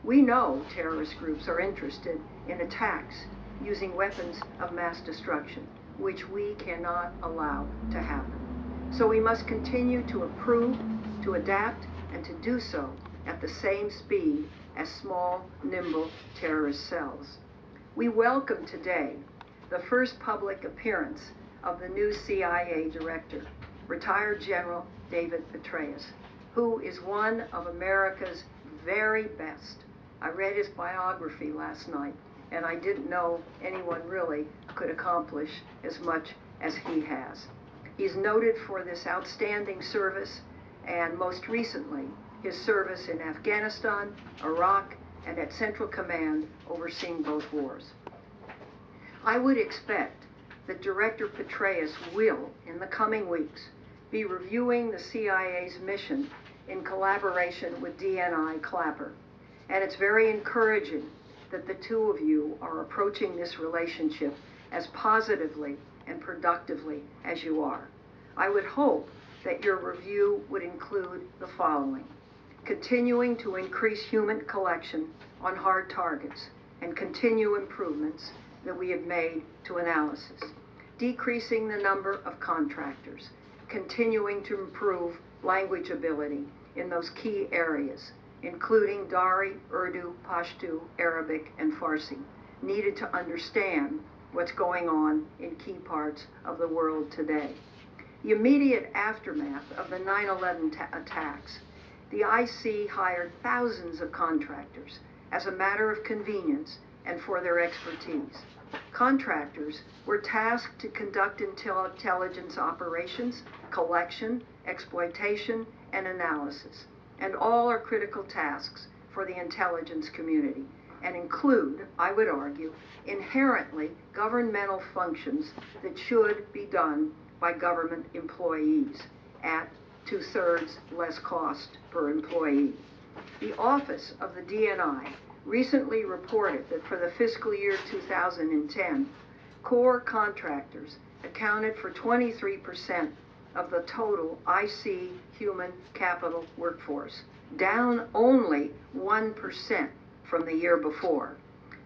We know terrorist groups are interested in attacks using weapons of mass destruction, which we cannot allow to happen. So we must continue to improve, to adapt, and to do so at the same speed as small, nimble terrorist cells. We welcome today the first public appearance of the new CIA director, retired General David Petraeus, who is one of America's very best. I read his biography last night, and I didn't know anyone really could accomplish as much as he has. He's noted for this outstanding service, and most recently, his service in Afghanistan, Iraq, and at Central Command overseeing both wars. I would expect that Director Petraeus will, in the coming weeks, be reviewing the CIA's mission in collaboration with DNI Clapper. And it's very encouraging that the two of you are approaching this relationship as positively and productively as you are. I would hope that your review would include the following: continuing to increase human collection on hard targets and continue improvements that we have made to analysis, decreasing the number of contractors, continuing to improve language ability in those key areas, including Dari, Urdu, Pashto, Arabic, and Farsi, needed to understand what's going on in key parts of the world today. The immediate aftermath of the 9/11 attacks, the IC hired thousands of contractors as a matter of convenience and for their expertise. Contractors were tasked to conduct intelligence operations, collection, exploitation, and analysis. And all are critical tasks for the intelligence community and include, I would argue, inherently governmental functions that should be done by government employees at 2/3 less cost per employee. The Office of the DNI recently reported that for the fiscal year 2010, core contractors accounted for 23% of the total IC human capital workforce, down only 1% from the year before.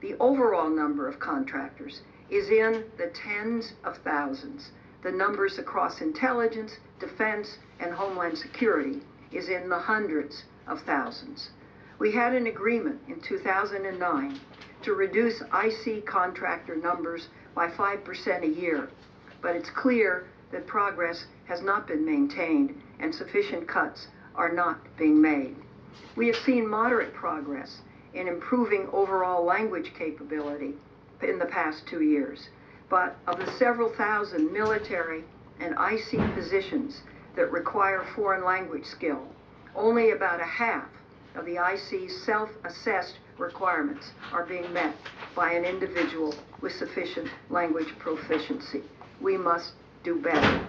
The overall number of contractors is in the tens of thousands. The numbers across intelligence, defense, and homeland security is in the hundreds of thousands. We had an agreement in 2009 to reduce IC contractor numbers by 5% a year, but it's clear that progress has not been maintained and sufficient cuts are not being made. We have seen moderate progress in improving overall language capability in the past 2 years, but of the several thousand military and IC positions that require foreign language skill, only about a half of the IC's self-assessed requirements are being met by an individual with sufficient language proficiency. We must do better.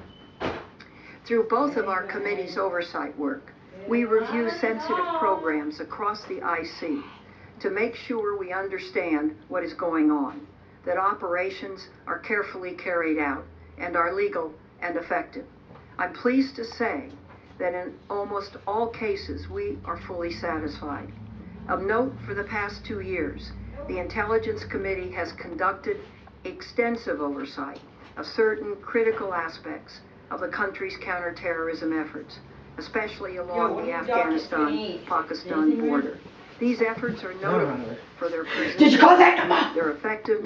Through both of our committee's oversight work, we review sensitive programs across the IC to make sure we understand what is going on, that operations are carefully carried out and are legal and effective. I'm pleased to say that in almost all cases we are fully satisfied. Of note, for the past 2 years, the Intelligence Committee has conducted extensive oversight of certain critical aspects of the country's counterterrorism efforts, especially along the Afghanistan-Pakistan border. These efforts are notable for their precision, their effectiveness,